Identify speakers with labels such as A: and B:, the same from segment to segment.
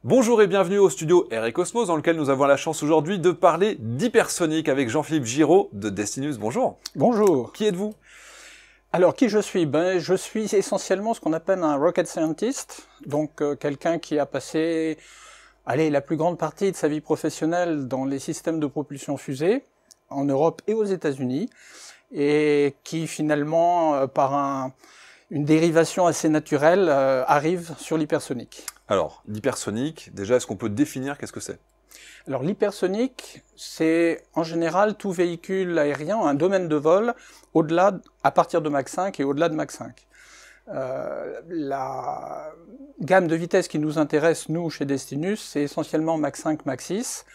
A: Bonjour et bienvenue au studio Air et Cosmos dans lequel nous avons la chance aujourd'hui de parler d'hypersonique avec Jean-Philippe Giraud de Destinus. Bonjour.
B: Bonjour.
A: Qui êtes-vous?
B: Alors, qui je suis? Je suis essentiellement ce qu'on appelle un rocket scientist, donc quelqu'un qui a passé la plus grande partie de sa vie professionnelle dans les systèmes de propulsion fusée, en Europe et aux États-Unis, et qui finalement, une dérivation assez naturelle, arrive sur l'hypersonique.
A: Alors, l'hypersonique, déjà, est-ce qu'on peut définir qu'est-ce que c'est?
B: Alors l'hypersonique, c'est en général tout véhicule aérien, un domaine de vol à partir de Mach 5 et au-delà de Mach 5. La gamme de vitesse qui nous intéresse, nous, chez Destinus, c'est essentiellement Mach 5, Mach 6.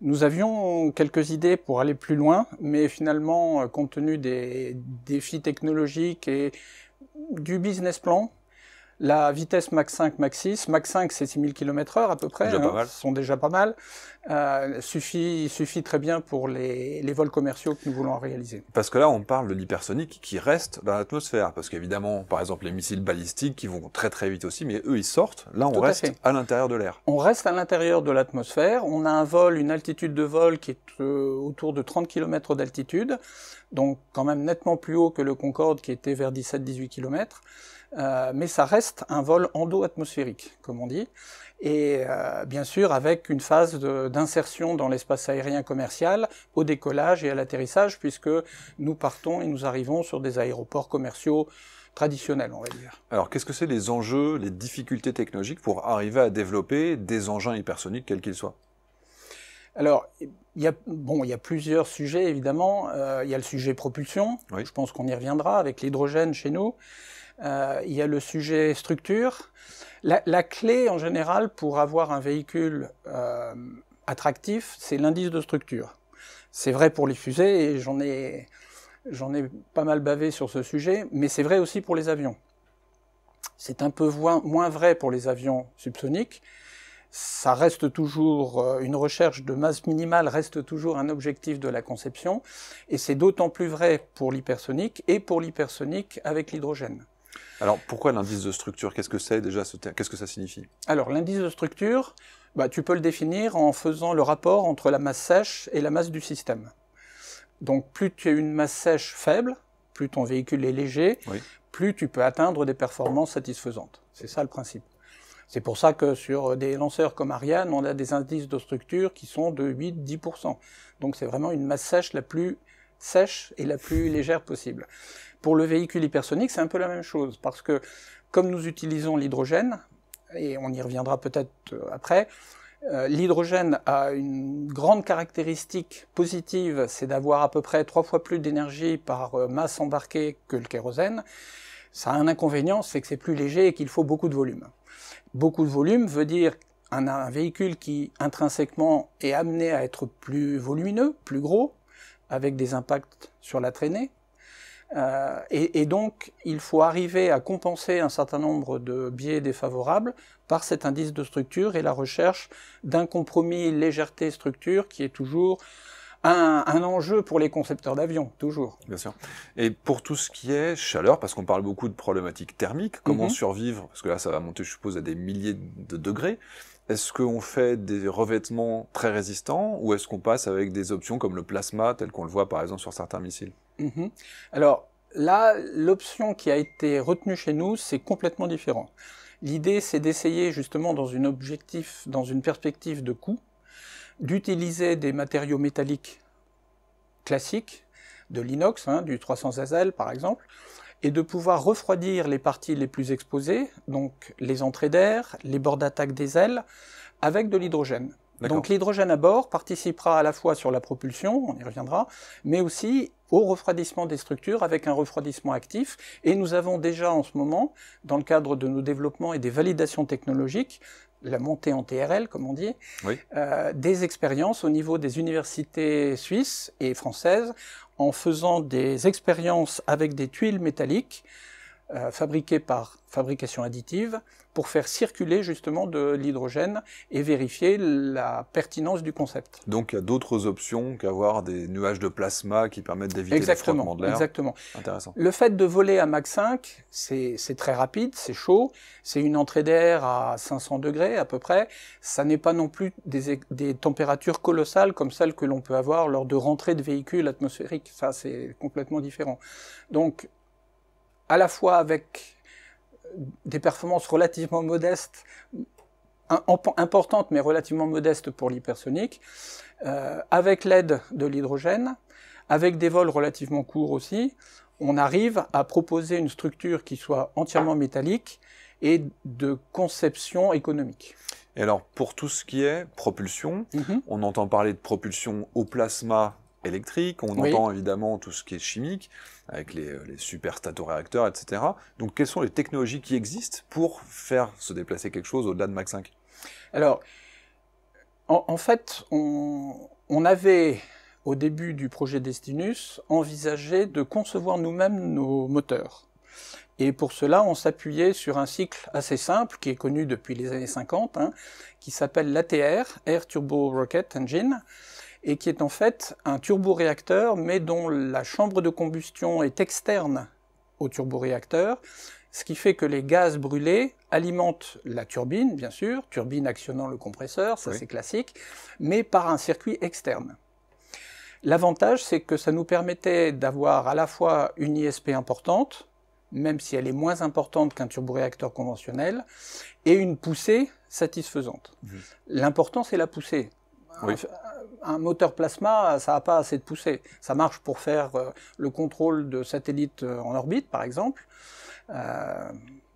B: Nous avions quelques idées pour aller plus loin, mais finalement, compte tenu des défis technologiques et du business plan, la vitesse Mach 5, Mach 6, Mach 5 c'est 6000 km/h à peu près,
A: Déjà pas mal.
B: sont déjà pas mal, suffit très bien pour les vols commerciaux que nous voulons réaliser.
A: Parce que là, on parle de l'hypersonique qui reste dans l'atmosphère. Parce qu'évidemment, par exemple, les missiles balistiques qui vont très très vite aussi, mais eux, ils sortent. Là, on reste à l'intérieur de l'air.
B: On reste à l'intérieur de l'atmosphère. On a une altitude de vol qui est autour de 30 km d'altitude, donc quand même nettement plus haut que le Concorde qui était vers 17-18 km. Mais ça reste un vol endo-atmosphérique, comme on dit, et bien sûr avec une phase d'insertion dans l'espace aérien commercial au décollage et à l'atterrissage, puisque nous partons et nous arrivons sur des aéroports commerciaux traditionnels, on va dire.
A: Alors, qu'est-ce que c'est les enjeux, les difficultés technologiques pour arriver à développer des engins hypersoniques, quels qu'ils soient?
B: Alors, il y a plusieurs sujets, évidemment. Il y a le sujet propulsion, oui. Je pense qu'on y reviendra, avec l'hydrogène chez nous. Il y a le sujet structure. La clé, en général, pour avoir un véhicule attractif, c'est l'indice de structure. C'est vrai pour les fusées, et j'en ai pas mal bavé sur ce sujet, mais c'est vrai aussi pour les avions. C'est un peu moins vrai pour les avions subsoniques. Ça reste toujours, une recherche de masse minimale reste toujours un objectif de la conception, et c'est d'autant plus vrai pour l'hypersonique, et pour l'hypersonique avec l'hydrogène.
A: Alors, pourquoi l'indice de structure? Qu'est-ce que c'est déjà? Qu'est-ce que ça signifie?
B: Alors, l'indice de structure, tu peux le définir en faisant le rapport entre la masse sèche et la masse du système. Donc, plus tu as une masse sèche faible, plus ton véhicule est léger, oui. Plus tu peux atteindre des performances satisfaisantes. C'est ça le principe. C'est pour ça que sur des lanceurs comme Ariane, on a des indices de structure qui sont de 8-10%. Donc, c'est vraiment une masse sèche la plus sèche et la plus légère possible. Pour le véhicule hypersonique, c'est un peu la même chose, parce que comme nous utilisons l'hydrogène, et on y reviendra peut-être après, l'hydrogène a une grande caractéristique positive, c'est d'avoir à peu près 3 fois plus d'énergie par masse embarquée que le kérosène. Ça a un inconvénient, c'est que c'est plus léger et qu'il faut beaucoup de volume. Beaucoup de volume veut dire un véhicule qui intrinsèquement est amené à être plus volumineux, plus gros, avec des impacts sur la traînée. Et donc, il faut arriver à compenser un certain nombre de biais défavorables par cet indice de structure et la recherche d'un compromis légèreté-structure qui est toujours un enjeu pour les concepteurs d'avions, toujours.
A: Bien sûr. Et pour tout ce qui est chaleur, parce qu'on parle beaucoup de problématiques thermiques, comment survivre? Parce que là, ça va monter, je suppose, à des milliers de degrés. Est-ce qu'on fait des revêtements très résistants ou est-ce qu'on passe avec des options comme le plasma, tel qu'on le voit par exemple sur certains missiles?
B: Alors là, l'option qui a été retenue chez nous, c'est complètement différent. L'idée, c'est d'essayer justement dans une perspective de coût, d'utiliser des matériaux métalliques classiques, de l'inox, du 300 Azel par exemple, et de pouvoir refroidir les parties les plus exposées, donc les entrées d'air, les bords d'attaque des ailes, avec de l'hydrogène. Donc l'hydrogène à bord participera à la fois sur la propulsion, on y reviendra, mais aussi au refroidissement des structures avec un refroidissement actif. Et nous avons déjà en ce moment, dans le cadre de nos développements et des validations technologiques, la montée en TRL, comme on dit, oui. Des expériences au niveau des universités suisses et françaises en faisant des expériences avec des tuiles métalliques fabriqués par fabrication additive pour faire circuler justement de l'hydrogène et vérifier la pertinence du concept.
A: Donc il y a d'autres options qu'avoir des nuages de plasma qui permettent d'éviter le frottement de l'air.
B: Exactement.
A: Intéressant.
B: Le fait de voler à Mach 5, c'est très rapide, c'est chaud, c'est une entrée d'air à 500 degrés à peu près. Ça n'est pas non plus des températures colossales comme celles que l'on peut avoir lors de rentrées de véhicules atmosphériques. Ça, c'est complètement différent. Donc, à la fois avec des performances relativement modestes, importantes mais relativement modestes pour l'hypersonique, avec l'aide de l'hydrogène, avec des vols relativement courts aussi, on arrive à proposer une structure qui soit entièrement métallique et de conception économique.
A: Et alors, pour tout ce qui est propulsion, on entend parler de propulsion au plasma électrique, on entend évidemment tout ce qui est chimique, avec les super statoréacteurs, etc. Donc, quelles sont les technologies qui existent pour faire se déplacer quelque chose au-delà de Mach 5?
B: Alors, en fait, on avait, au début du projet Destinus, envisagé de concevoir nous-mêmes nos moteurs. Et pour cela, on s'appuyait sur un cycle assez simple, qui est connu depuis les années 50, qui s'appelle l'ATR, Air Turbo Rocket Engine, et qui est en fait un turboréacteur, mais dont la chambre de combustion est externe au turboréacteur, ce qui fait que les gaz brûlés alimentent la turbine, bien sûr, turbine actionnant le compresseur, ça c'est classique, mais par un circuit externe. L'avantage, c'est que ça nous permettait d'avoir à la fois une ISP importante, même si elle est moins importante qu'un turboréacteur conventionnel, et une poussée satisfaisante. L'important, c'est la poussée. Un moteur plasma, ça n'a pas assez de poussée. Ça marche pour faire le contrôle de satellites en orbite, par exemple.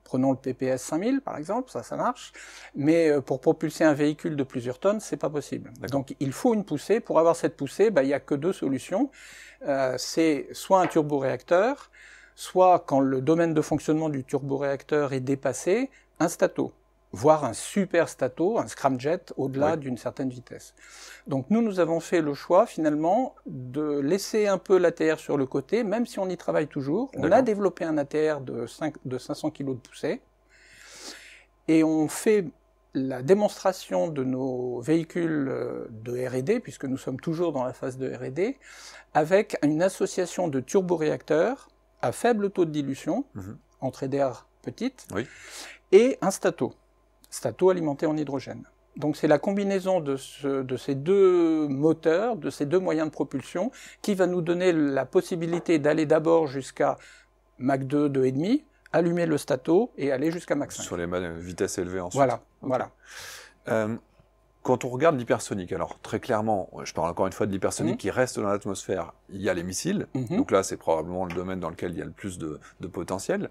B: Prenons le PPS 5000, par exemple, ça marche. Mais pour propulser un véhicule de plusieurs tonnes, c'est pas possible. Donc il faut une poussée. Pour avoir cette poussée, il n'y a que deux solutions. C'est soit un turboréacteur, soit, quand le domaine de fonctionnement du turboréacteur est dépassé, un stato, voire un super stato, un scramjet, au-delà d'une certaine vitesse. Donc nous avons fait le choix, finalement, de laisser un peu l'ATR sur le côté, même si on y travaille toujours. On a développé un ATR de 500 kg de poussée, et on fait la démonstration de nos véhicules de R&D, puisque nous sommes toujours dans la phase de R&D, avec une association de turboréacteurs à faible taux de dilution, entrée d'air petite, et un stato alimenté en hydrogène. Donc c'est la combinaison de ces deux moteurs, de ces deux moyens de propulsion, qui va nous donner la possibilité d'aller d'abord jusqu'à Mach 2, 2,5, allumer le stato et aller jusqu'à Mach 5.
A: Sur les vitesses élevées ensuite.
B: Voilà.
A: Quand on regarde l'hypersonique, alors très clairement, je parle encore une fois de l'hypersonique qui reste dans l'atmosphère, il y a les missiles, donc là c'est probablement le domaine dans lequel il y a le plus de potentiel.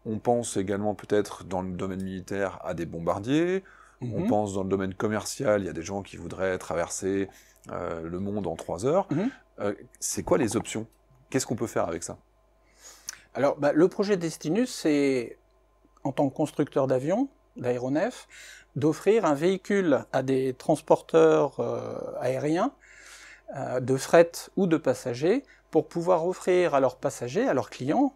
A: On pense également peut-être dans le domaine militaire à des bombardiers, on pense dans le domaine commercial, il y a des gens qui voudraient traverser le monde en 3 heures. C'est quoi les options? Qu'est-ce qu'on peut faire avec ça?
B: Alors le projet Destinus, c'est, en tant que constructeur d'avions, d'aéronefs, d'offrir un véhicule à des transporteurs aériens, de fret ou de passagers, pour pouvoir offrir à leurs passagers, à leurs clients,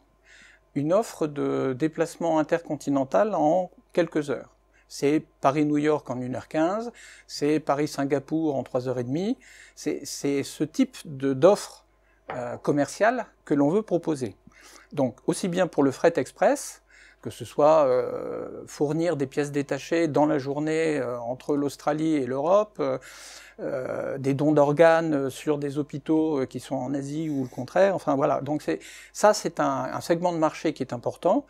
B: une offre de déplacement intercontinental en quelques heures. C'est Paris-New York en 1h15, c'est Paris-Singapour en 3h30, c'est ce type d'offre commerciale que l'on veut proposer. Donc aussi bien pour le fret express, que ce soit fournir des pièces détachées dans la journée entre l'Australie et l'Europe, des dons d'organes sur des hôpitaux qui sont en Asie ou le contraire, enfin voilà. Donc ça c'est un segment de marché qui est important.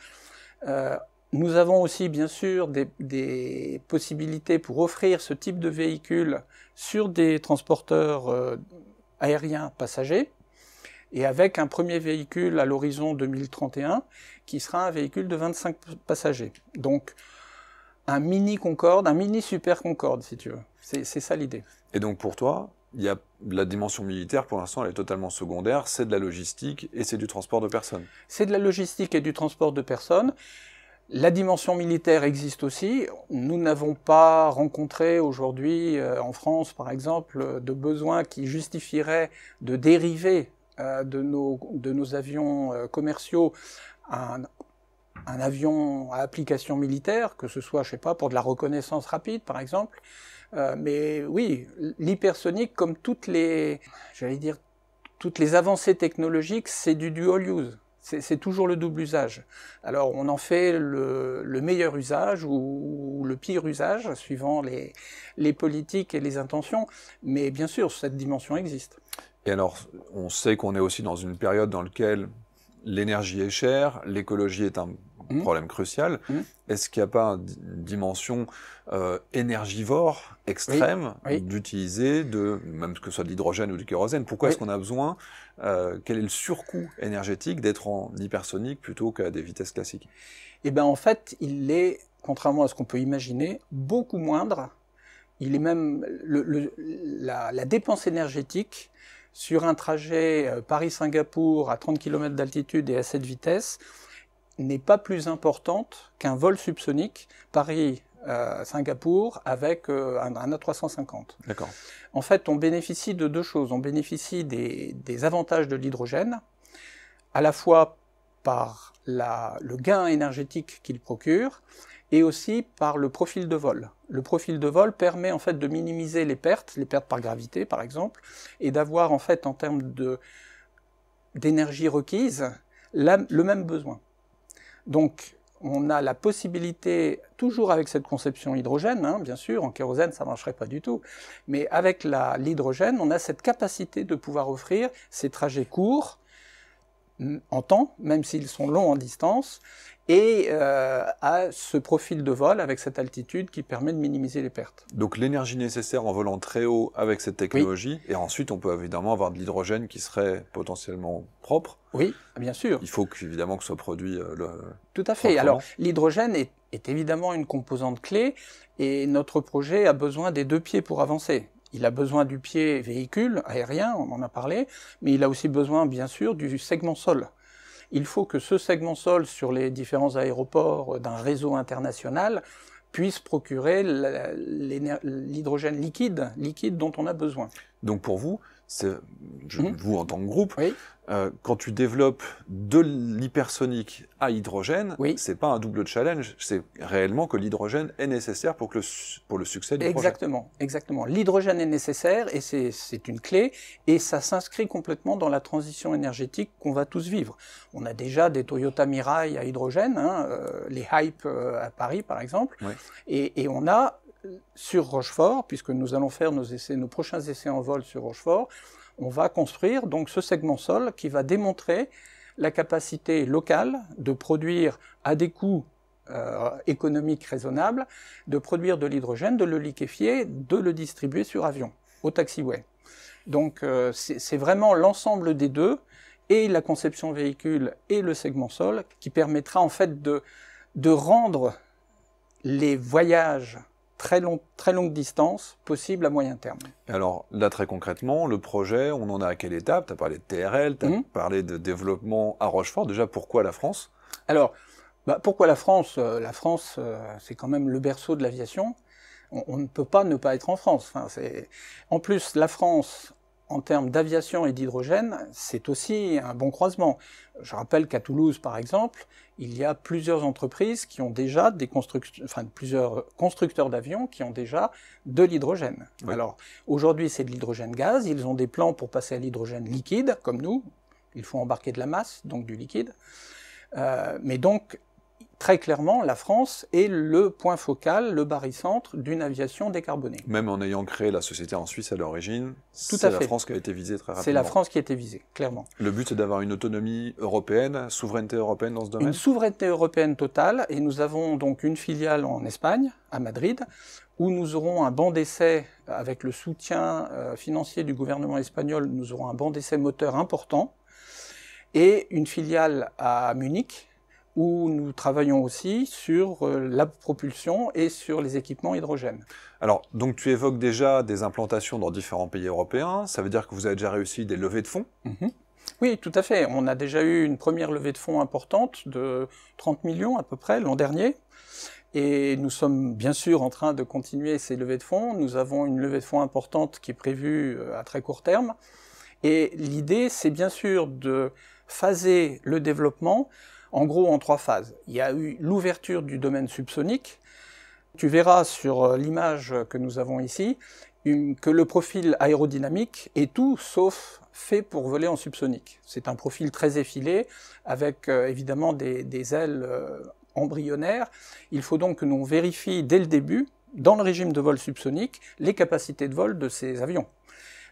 B: Nous avons aussi bien sûr des possibilités pour offrir ce type de véhicule sur des transporteurs aériens passagers, et avec un premier véhicule à l'horizon 2031 qui sera un véhicule de 25 passagers. Donc un mini Concorde, un mini Super Concorde si tu veux. C'est ça l'idée.
A: Et donc pour toi, il y a la dimension militaire, pour l'instant elle est totalement secondaire, c'est de la logistique et c'est du transport de personnes. C'est
B: de la logistique et du transport de personnes. La dimension militaire existe aussi. Nous n'avons pas rencontré aujourd'hui en France par exemple de besoins qui justifieraient de dériver de nos avions commerciaux un avion à application militaire, que ce soit, je sais pas, pour de la reconnaissance rapide, par exemple. Mais oui, l'hypersonique, comme j'allais dire, toutes les avancées technologiques, c'est du dual use. C'est toujours le double usage. Alors, on en fait le meilleur usage ou le pire usage, suivant les politiques et les intentions. Mais bien sûr, cette dimension existe.
A: Et alors, on sait qu'on est aussi dans une période dans laquelle l'énergie est chère, l'écologie est un problème crucial. Est-ce qu'il n'y a pas une dimension énergivore extrême d'utiliser, même que ce soit de l'hydrogène ou du kérosène? Pourquoi est-ce qu'on a besoin, quel est le surcoût énergétique d'être en hypersonique plutôt qu'à des vitesses classiques?
B: Eh bien, en fait, il est, contrairement à ce qu'on peut imaginer, beaucoup moindre. Il est même la dépense énergétique sur un trajet Paris-Singapour à 30 km d'altitude et à cette vitesse n'est pas plus importante qu'un vol subsonique Paris-Singapour avec un A350.
A: D'accord.
B: En fait, on bénéficie de deux choses. On bénéficie des avantages de l'hydrogène, à la fois par le gain énergétique qu'il procure, et aussi par le profil de vol. Le profil de vol permet en fait de minimiser les pertes par gravité par exemple, et d'avoir en fait en termes d'énergie requise le même besoin. Donc on a la possibilité, toujours avec cette conception hydrogène, hein, bien sûr, en kérosène ça ne marcherait pas du tout, mais avec l'hydrogène, on a cette capacité de pouvoir offrir ces trajets courts, en temps, même s'ils sont longs en distance, et à ce profil de vol avec cette altitude qui permet de minimiser les pertes.
A: Donc l'énergie nécessaire en volant très haut avec cette technologie, et ensuite on peut évidemment avoir de l'hydrogène qui serait potentiellement propre.
B: Oui, bien sûr.
A: Il faut évidemment que ce soit produit
B: Tout à fait. Alors l'hydrogène est évidemment une composante clé, et notre projet a besoin des deux pieds pour avancer. Il a besoin du pied véhicule, aérien, on en a parlé, mais il a aussi besoin, bien sûr, du segment sol. Il faut que ce segment sol, sur les différents aéroports d'un réseau international, puisse procurer l'hydrogène liquide dont on a besoin.
A: Donc pour vous, vous en tant que groupe, quand tu développes de l'hypersonique à hydrogène, c'est pas un double challenge, c'est réellement que l'hydrogène est nécessaire pour le succès du projet.
B: Exactement. L'hydrogène est nécessaire et c'est une clé, et ça s'inscrit complètement dans la transition énergétique qu'on va tous vivre. On a déjà des Toyota Mirai à hydrogène, hein, les Hype à Paris par exemple, et on a sur Rochefort, puisque nous allons faire nos prochains essais en vol sur Rochefort, on va construire donc ce segment sol qui va démontrer la capacité locale de produire à des coûts économiques raisonnables, de produire de l'hydrogène, de le liquéfier, de le distribuer sur avion, au taxiway. Donc c'est vraiment l'ensemble des deux, et la conception véhicule et le segment sol, qui permettra en fait de rendre les voyages très longue distance possible à moyen terme.
A: Alors là, très concrètement, le projet, on en a à quelle étape? Tu as parlé de TRL, tu as parlé de développement à Rochefort. Déjà, pourquoi la France?
B: Alors, pourquoi la France? La France, c'est quand même le berceau de l'aviation. On ne peut pas ne pas être en France. Enfin, en plus, la France, en termes d'aviation et d'hydrogène, c'est aussi un bon croisement. Je rappelle qu'à Toulouse, par exemple, il y a plusieurs entreprises qui ont déjà plusieurs constructeurs d'avions qui ont déjà de l'hydrogène. Oui. Alors, aujourd'hui, c'est de l'hydrogène gaz. Ils ont des plans pour passer à l'hydrogène liquide, comme nous. Il faut embarquer de la masse, donc du liquide. Mais donc, très clairement, la France est le point focal, le barycentre d'une aviation décarbonée.
A: Même en ayant créé la société en Suisse à l'origine, c'est la France qui a été visée très rapidement.
B: C'est la France qui a été visée, clairement.
A: Le but, c'est d'avoir une autonomie européenne, souveraineté européenne dans ce domaine?
B: Une souveraineté européenne totale, et nous avons donc une filiale en Espagne, à Madrid, où nous aurons un banc d'essai, avec le soutien financier du gouvernement espagnol, nous aurons un banc d'essai moteur important, et une filiale à Munich, où nous travaillons aussi sur la propulsion et sur les équipements hydrogène.
A: Alors, donc tu évoques déjà des implantations dans différents pays européens, ça veut dire que vous avez déjà réussi des levées de fonds?
B: Oui, tout à fait. On a déjà eu une première levée de fonds importante de 30 millions à peu près l'an dernier, et nous sommes bien sûr en train de continuer ces levées de fonds. Nous avons une levée de fonds importante qui est prévue à très court terme, et l'idée c'est bien sûr de phaser le développement en gros en 3 phases. Il y a eu l'ouverture du domaine subsonique. Tu verras sur l'image que nous avons ici que le profil aérodynamique est tout sauf fait pour voler en subsonique. C'est un profil très effilé, avec évidemment des ailes embryonnaires. Il faut donc que l'on vérifie dès le début, dans le régime de vol subsonique, les capacités de vol de ces avions.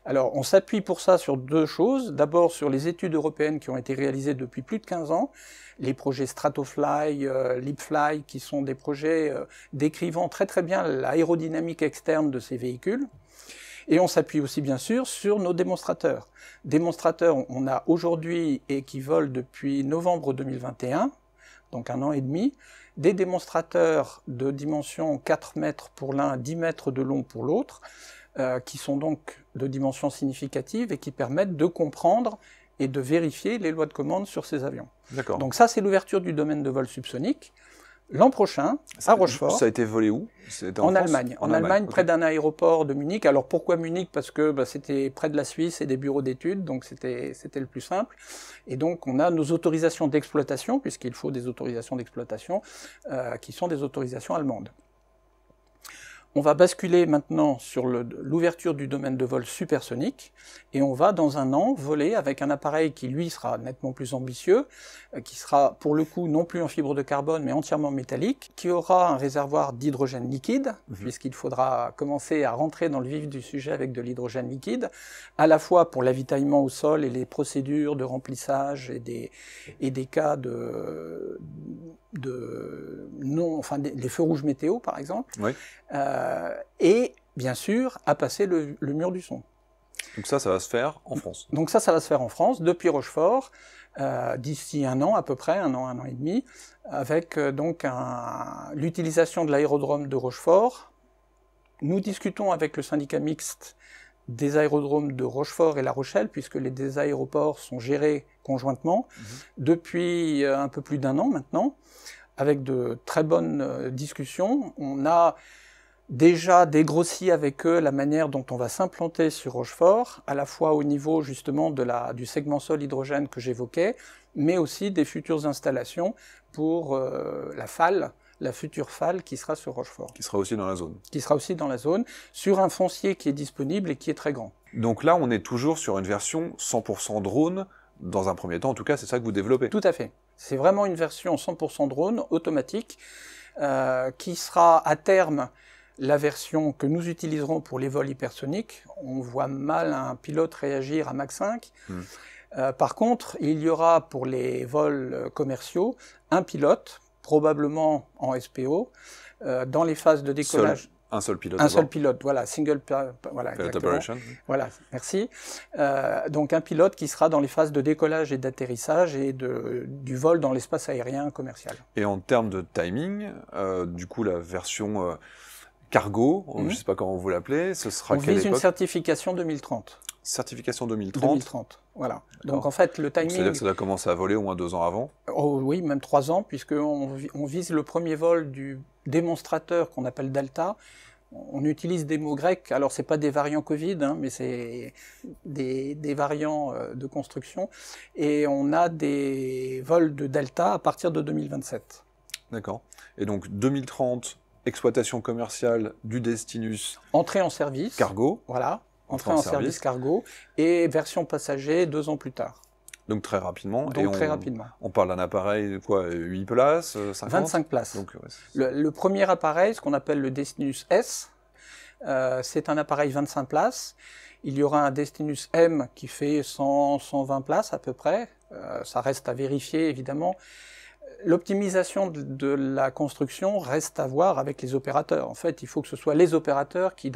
B: Alors, on s'appuie pour ça sur 2 choses. D'abord, sur les études européennes qui ont été réalisées depuis plus de 15 ans, les projets Stratofly, Leapfly, qui sont des projets décrivant très très bien l'aérodynamique externe de ces véhicules. Et on s'appuie aussi bien sûr sur nos démonstrateurs. Démonstrateurs, on a aujourd'hui et qui volent depuis novembre 2021, donc 1 an et demi, des démonstrateurs de dimension 4 mètres pour l'un, 10 mètres de long pour l'autre, qui sont donc de dimensions significatives et qui permettent de comprendre et de vérifier les lois de commande sur ces avions.
A: D'accord.
B: Donc ça, c'est l'ouverture du domaine de vol subsonique. L'an prochain, à Rochefort.
A: Ça a été volé où?
B: En Allemagne. En Allemagne, près d'un aéroport de Munich. Alors pourquoi Munich? Parce que c'était près de la Suisse et des bureaux d'études, donc c'était le plus simple. Et donc on a nos autorisations d'exploitation, puisqu'il faut des autorisations d'exploitation, qui sont des autorisations allemandes. On va basculer maintenant sur l'ouverture du domaine de vol supersonique et on va dans 1 an voler avec un appareil qui lui sera nettement plus ambitieux, qui sera pour le coup non plus en fibre de carbone mais entièrement métallique, qui aura un réservoir d'hydrogène liquide, puisqu'il faudra commencer à rentrer dans le vif du sujet avec de l'hydrogène liquide, à la fois pour l'avitaillement au sol et les procédures de remplissage et des cas les feux rouges météo par exemple,
A: oui.
B: Et bien sûr à passer le mur du son.
A: Donc ça va se faire en France.
B: Donc ça va se faire en France, depuis Rochefort, d'ici 1 an à peu près, 1 an et demi, avec donc l'utilisation de l'aérodrome de Rochefort. Nous discutons avec le syndicat mixte des aérodromes de Rochefort et La Rochelle, puisque les 2 aéroports sont gérés conjointement, depuis un peu plus d'1 an maintenant, avec de très bonnes discussions. On a déjà dégrossi avec eux la manière dont on va s'implanter sur Rochefort, à la fois au niveau justement du segment sol hydrogène que j'évoquais, mais aussi des futures installations pour la future FAL qui sera sur Rochefort.
A: Qui sera aussi dans la zone. Qui
B: sera aussi dans la zone, sur un foncier qui est disponible et qui est très grand.
A: Donc là, on est toujours sur une version 100% drone, dans un premier temps, en tout cas, c'est ça que vous développez.
B: Tout à fait. C'est vraiment une version 100% drone, automatique, qui sera à terme la version que nous utiliserons pour les vols hypersoniques. On voit mal un pilote réagir à Mach 5. Par contre, il y aura pour les vols commerciaux un pilote, probablement en SPO, dans les phases de décollage.
A: Un seul pilote.
B: Un seul pilote, voilà, voilà,
A: Pilot operation.
B: Voilà, merci. Donc un pilote qui sera dans les phases de décollage et d'atterrissage et du vol dans l'espace aérien commercial.
A: Et en termes de timing, du coup la version cargo, je ne sais pas comment vous l'appelez, ce sera quelle époque?
B: On vise une certification 2030.
A: Certification 2030.
B: 2030, voilà. Donc en fait, le timing...
A: C'est-à-dire que ça doit commencer à voler au moins 2 ans avant?
B: Oh oui, même 3 ans, puisqu'on vise le premier vol du démonstrateur qu'on appelle Delta. On utilise des mots grecs, alors c'est pas des variants Covid, hein, mais c'est des variants de construction. Et on a des vols de Delta à partir de 2027.
A: D'accord. Et donc 2030, exploitation commerciale du Destinus.
B: Entrée en service.
A: Cargo.
B: Voilà. Entrée en service cargo et version passager 2 ans plus tard.
A: Donc très rapidement.
B: Donc très rapidement.
A: On parle d'un appareil, quoi, 8 places, 50
B: 25 places. Donc, ouais, le premier appareil, ce qu'on appelle le Destinus S, c'est un appareil 25 places. Il y aura un Destinus M qui fait 100-120 places à peu près. Ça reste à vérifier évidemment. L'optimisation de la construction reste à voir avec les opérateurs. En fait, il faut que ce soit les opérateurs qui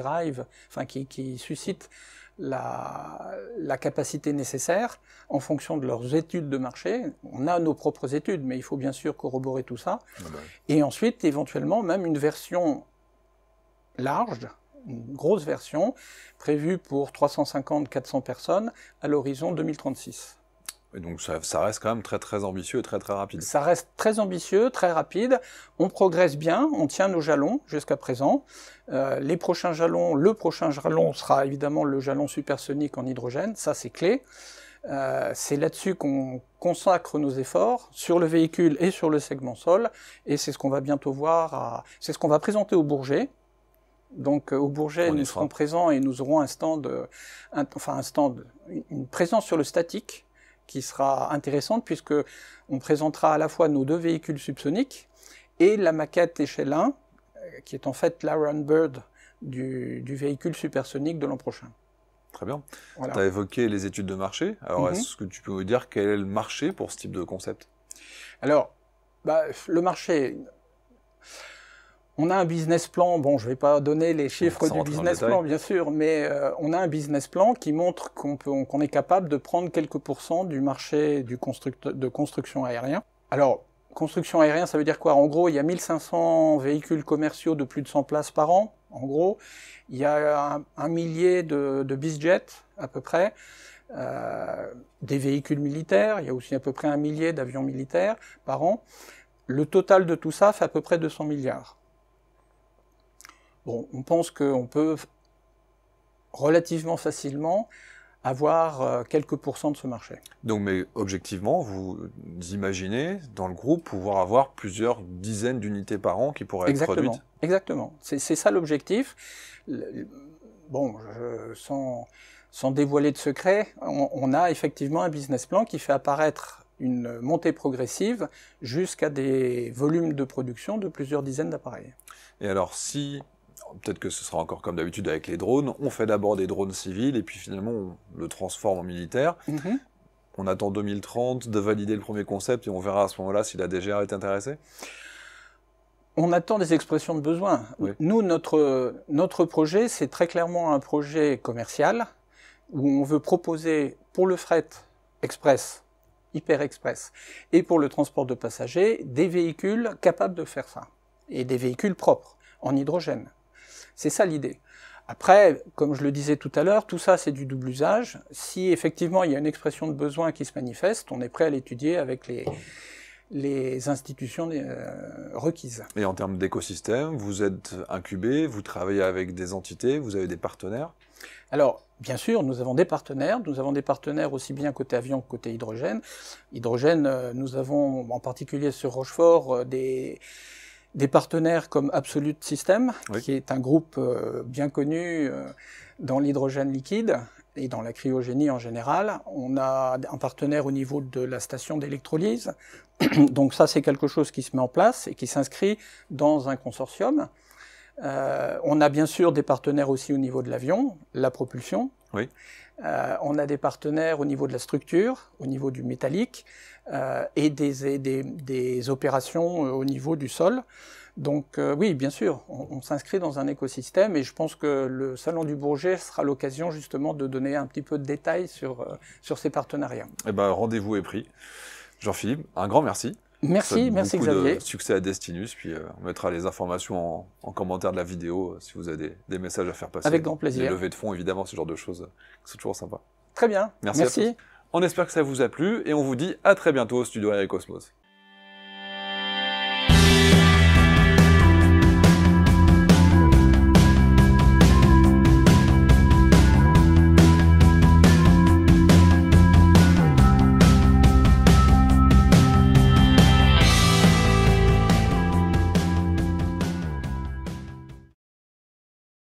B: qui suscitent la capacité nécessaire en fonction de leurs études de marché. On a nos propres études, mais il faut bien sûr corroborer tout ça. Et ensuite, éventuellement, même une version large, une grosse version, prévue pour 350-400 personnes à l'horizon 2036.
A: Et donc ça reste quand même très très ambitieux et très très rapide.
B: Ça reste très ambitieux, très rapide. On progresse bien, on tient nos jalons jusqu'à présent. Le prochain jalon sera évidemment le jalon supersonique en hydrogène, ça c'est clé. C'est là-dessus qu'on consacre nos efforts, sur le véhicule et sur le segment sol, et c'est ce qu'on va bientôt voir, c'est ce qu'on va présenter au Bourget. Donc au Bourget, nous serons présents et nous aurons une présence sur le statique qui sera intéressante puisque on présentera à la fois nos 2 véhicules subsoniques et la maquette échelle 1, qui est en fait l'Iron Bird du véhicule supersonique de l'an prochain.
A: Très bien. Voilà. Tu as évoqué les études de marché. Alors, est-ce que tu peux me dire quel est le marché pour ce type de concept?
B: Alors, le marché... On a un business plan, bon, je ne vais pas donner les chiffres du business plan, bien sûr, mais on a un business plan qui montre qu'on est capable de prendre quelques pourcents du marché de construction aérien. Alors, construction aérienne, ça veut dire quoi? En gros, il y a 1500 véhicules commerciaux de plus de 100 places par an, en gros. Il y a un millier de bizjets, à peu près. Des véhicules militaires, il y a aussi à peu près 1 millier d'avions militaires par an. Le total de tout ça fait à peu près 200 milliards. Bon, on pense qu'on peut relativement facilement avoir quelques pourcents de ce marché.
A: Donc, mais objectivement, vous imaginez dans le groupe pouvoir avoir plusieurs dizaines d'unités par an qui pourraient être produites?
B: Exactement. C'est ça l'objectif. Bon, sans dévoiler de secret, on a effectivement un business plan qui fait apparaître une montée progressive jusqu'à des volumes de production de plusieurs dizaines d'appareils.
A: Et alors, peut-être que ce sera encore comme d'habitude avec les drones, on fait d'abord des drones civils et puis finalement on le transforme en militaire. On attend 2030 de valider le premier concept et on verra à ce moment-là si la DGA est intéressée.
B: On attend des expressions de besoin. Oui. Nous, notre projet, c'est très clairement un projet commercial où on veut proposer pour le fret express, hyper express, et pour le transport de passagers, des véhicules capables de faire ça. Et des véhicules propres, en hydrogène. C'est ça l'idée. Après, comme je le disais tout à l'heure, tout ça c'est du double usage. Si effectivement il y a une expression de besoin qui se manifeste, on est prêt à l'étudier avec les institutions requises.
A: Et en termes d'écosystème, vous êtes incubé, vous travaillez avec des entités, vous avez des partenaires?
B: Alors, bien sûr, nous avons des partenaires aussi bien côté avion que côté hydrogène. Hydrogène, nous avons en particulier sur Rochefort des partenaires comme Absolute Systems, oui, qui est un groupe bien connu dans l'hydrogène liquide et dans la cryogénie en général. On a un partenaire au niveau de la station d'électrolyse. Donc ça, c'est quelque chose qui se met en place et qui s'inscrit dans un consortium. On a bien sûr des partenaires aussi au niveau de l'avion, la propulsion.
A: Oui.
B: On a des partenaires au niveau de la structure, au niveau du métallique, et des opérations au niveau du sol. Donc oui, bien sûr, on s'inscrit dans un écosystème et je pense que le Salon du Bourget sera l'occasion justement de donner un petit peu de détails sur ces partenariats.
A: Eh ben, rendez-vous est pris. Jean-Philippe, un grand merci.
B: Merci Xavier.
A: Succès à Destinus, puis on mettra les informations en commentaire de la vidéo si vous avez des messages à faire passer.
B: Avec grand plaisir.
A: Des levées de fonds, évidemment, ce genre de choses, c'est toujours sympa.
B: Très bien, merci.
A: On espère que ça vous a plu et on vous dit à très bientôt au Studio Aérocosmos.